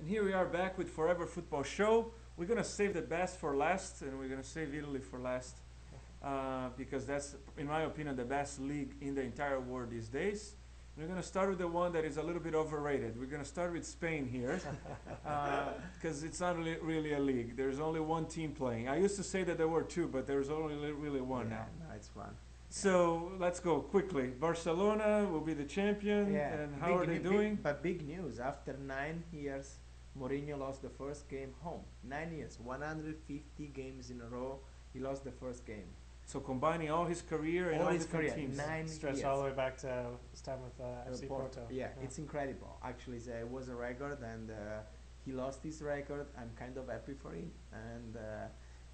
And here we are back with Forever Football Show. We're going to save the best for last, and we're going to save Italy for last because that's, in my opinion, the best league in the entire world these days. And we're going to start with the one that is a little bit overrated. We're going to start with Spain here because it's not really a league. There's only one team playing. I used to say that there were two, but there's only really one now. No, it's one. So let's go quickly. Barcelona will be the champion, and how are they doing? But big news, after 9 years, Mourinho lost the first game home. 9 years, 150 games in a row, he lost the first game. So combining all his career and all his different career, teams. 9 Stretched years. all the way back to his time with FC Porto. Yeah, it's incredible. Actually, it was a record, and he lost his record. I'm kind of happy for him.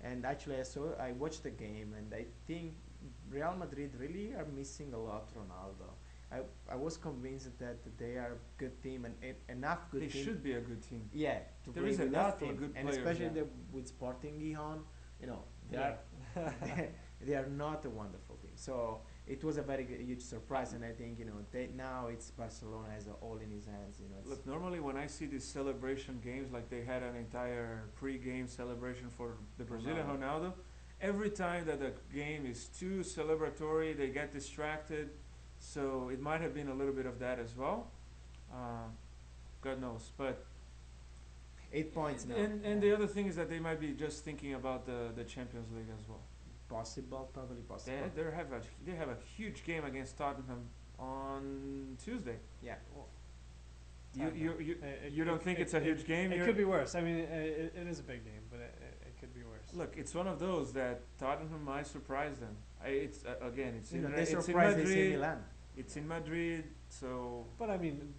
And actually, I watched the game, and I think Real Madrid really are missing a lot Ronaldo. I was convinced that they are a good team and enough good They team. should be a good team. Yeah, to There play is without enough for him, good and players, especially yeah. with Sporting Gijon, they Yeah. are they are not a wonderful team. So it was a very huge surprise, and I think now it's Barcelona has all in his hands. Look, normally when I see these celebration games, like they had an entire pre-game celebration for the Brazilian Ronaldo, every time that the game is too celebratory, they get distracted. So it might have been a little bit of that as well. God knows, but 8 points now. and the other thing is that they might be just thinking about the Champions League as well. Possible, totally possible. They have a huge game against Tottenham on Tuesday. Yeah. You don't think it's a huge game? It could be worse. I mean, it is a big game, but it could be worse. Look, it's one of those that Tottenham might surprise them. It's again, it's in, they it's in surprised AC Madrid. Milan. It's in Madrid, so But I mean,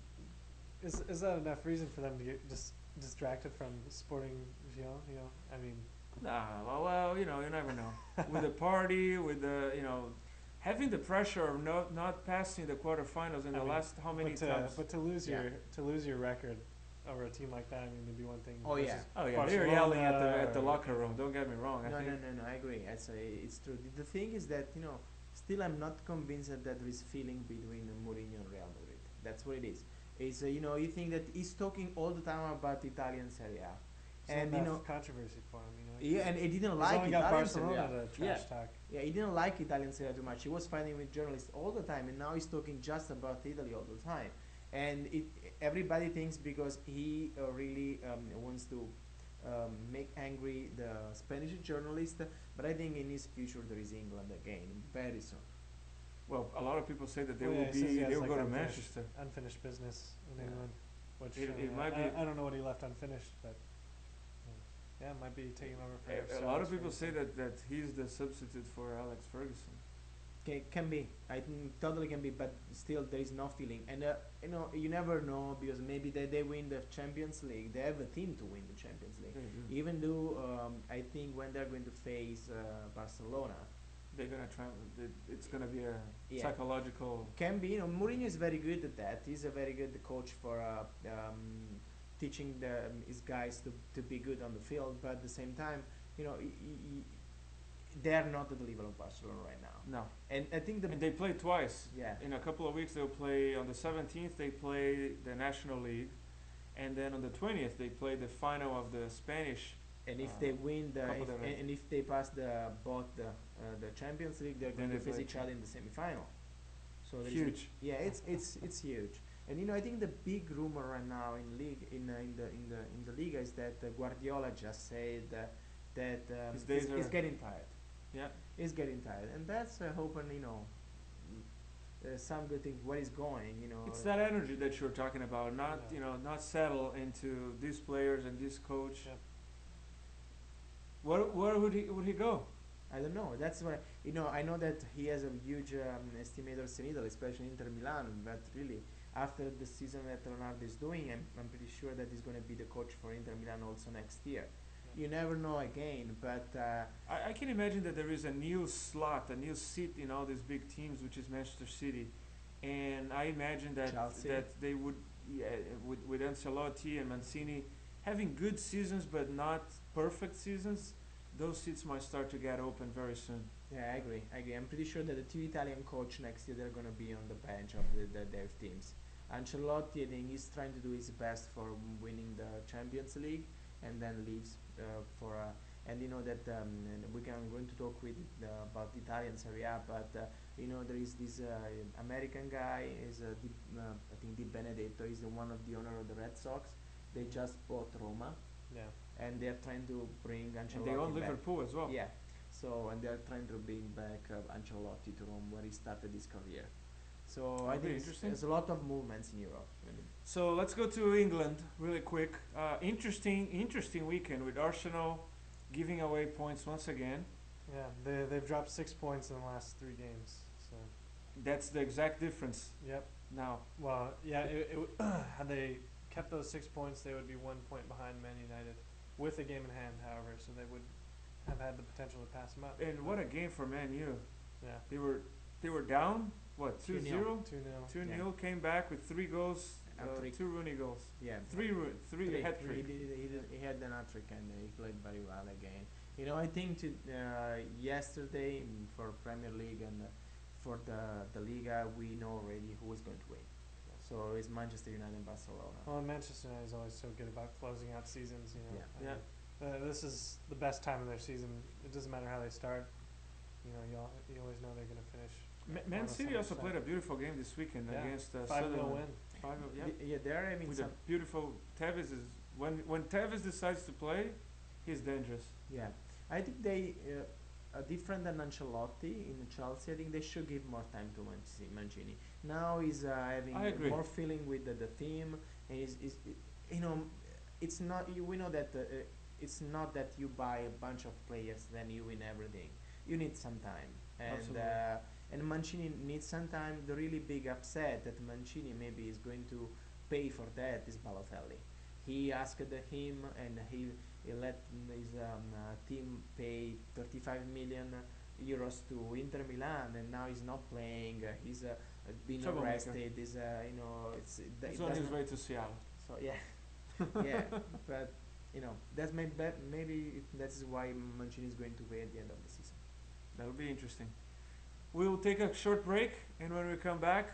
is that enough reason for them to get just distracted from Sporting Gijon? I mean, well, you never know. With the party, with the having the pressure of not passing the quarterfinals in the last how many times? But to lose your record over a team like that, I mean, it'd be one thing. Oh, yeah. They were yelling at the locker room. Don't get me wrong. No, I agree. It's true. The thing is that still I'm not convinced that there is feeling between Mourinho and Real Madrid. That's what it is. It's you think that he's talking all the time about Italian Serie A, and controversy for him. Yeah, and he didn't he's like only got Italian Serie Barcelona A. to trash talk. Yeah, he didn't like Italian Serie A too much. He was fighting with journalists all the time, and now he's talking just about Italy all the time. And everybody thinks because he really wants to make angry the Spanish journalist, but I think in his future there is England again very soon. Well, a lot of people say that they he will has go to unfinished- Manchester. Unfinished business in England, which It might be. I don't know what he left unfinished, but yeah, it might be taking over for. A lot of people say that he's the substitute for Alex Ferguson. Okay, can be. I think totally can be, but still there is no feeling. And you never know because maybe they win the Champions League. They have a team to win the Champions League. Even though I think when they're going to face Barcelona, they're gonna try. It's gonna be a psychological. Can be. Mourinho is very good at that. He's a very good coach for teaching his guys to be good on the field. But at the same time, they are not at the level of Barcelona right now. No. And I think and they play twice. Yeah. In a couple of weeks they'll play on the 17th. They play the National League, and then on the 20th they play the final of the Spanish. And if they win and if they pass both the Champions League, they're going to face each other in the semifinal. So huge. It's huge. And I think the big rumor right now in league in the Liga is that Guardiola just said that he's getting tired. Yeah, he's getting tired, and that's hoping some good things. Where he's going, It's that energy that you're talking about. Not not settle into these players and this coach. Yeah. Where would he go? I don't know. That's why I know that he has a huge estimators in Italy, especially Inter Milan. But really, after the season that Leonardo is doing, I'm pretty sure that he's going to be the coach for Inter Milan also next year. You never know again, but I can imagine that there is a new slot, a new seat in all these big teams, which is Manchester City, and I imagine that Chelsea. that they would, with Ancelotti and Mancini having good seasons but not perfect seasons, those seats might start to get open very soon. Yeah, I agree. I'm pretty sure that the two Italian coach next year they're going to be on the bench of their teams. Ancelotti, I think he's trying to do his best for winning the Champions League, and then leaves for. And you know that and I'm going to talk with about the Italian Serie A, but you know there is this American guy is I think Di Benedetto is the one of the owner of the Red Sox. They just bought Roma, Yeah. and they're trying to bring Ancelotti And they own back. Liverpool as well. Yeah, so and they're trying to bring back Ancelotti to Rome where he started his career. So I That'll be think interesting. there's a lot of movements in Europe. So let's go to England really quick. Interesting weekend with Arsenal giving away points once again. Yeah. They've dropped 6 points in the last 3 games. So. That's the exact difference Yep. now. Well, yeah. Had they kept those 6 points, they would be 1 point behind Man United, with a game in hand. However, so they would have had the potential to pass them up. And what a game for Man U. Yeah. They were down, what, 2-0? 2-0. 2-0, Yeah. came back with 3 goals, Hat-trick. 2 Rooney goals. Yeah, Three hat trick. He had an hat-trick and he played very well again. You know, I think yesterday for Premier League and for the Liga, we know already who is going to win. Yeah. So it's Manchester United and Barcelona. Well, and Manchester United is always so good about closing out seasons. You know. Yeah. I mean, this is the best time of their season. It doesn't matter how they start. You know, you always know they're going to finish. Man on City the also side. played a beautiful game this weekend Yeah. against 5-0 Sunderland. win. 5-0, yeah. Yeah, they're having With some. a beautiful Tevez is when Tevez decides to play, he's dangerous. Yeah, I think they different than Ancelotti in Chelsea. I think they should give more time to Mancini. Now he's I having agree. more feeling with the team, and you know, it's not. We know that it's not that you buy a bunch of players then you win everything. You need some time, Absolutely. and Mancini needs some time. The really big upset that Mancini maybe is going to pay for that is Balotelli. He asked him, and he let his team pay 35 million euros to Inter Milan, and now he's not playing. He's been Troublemaker. arrested. He's you know, He's it on his doesn't- way to Seattle. So yeah, yeah, but you know that's maybe that's why Mancini is going to wait at the end of the season. That'll be interesting. We will take a short break, and when we come back,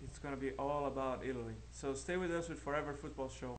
it's going to be all about Italy. So stay with us with Forever Football Show.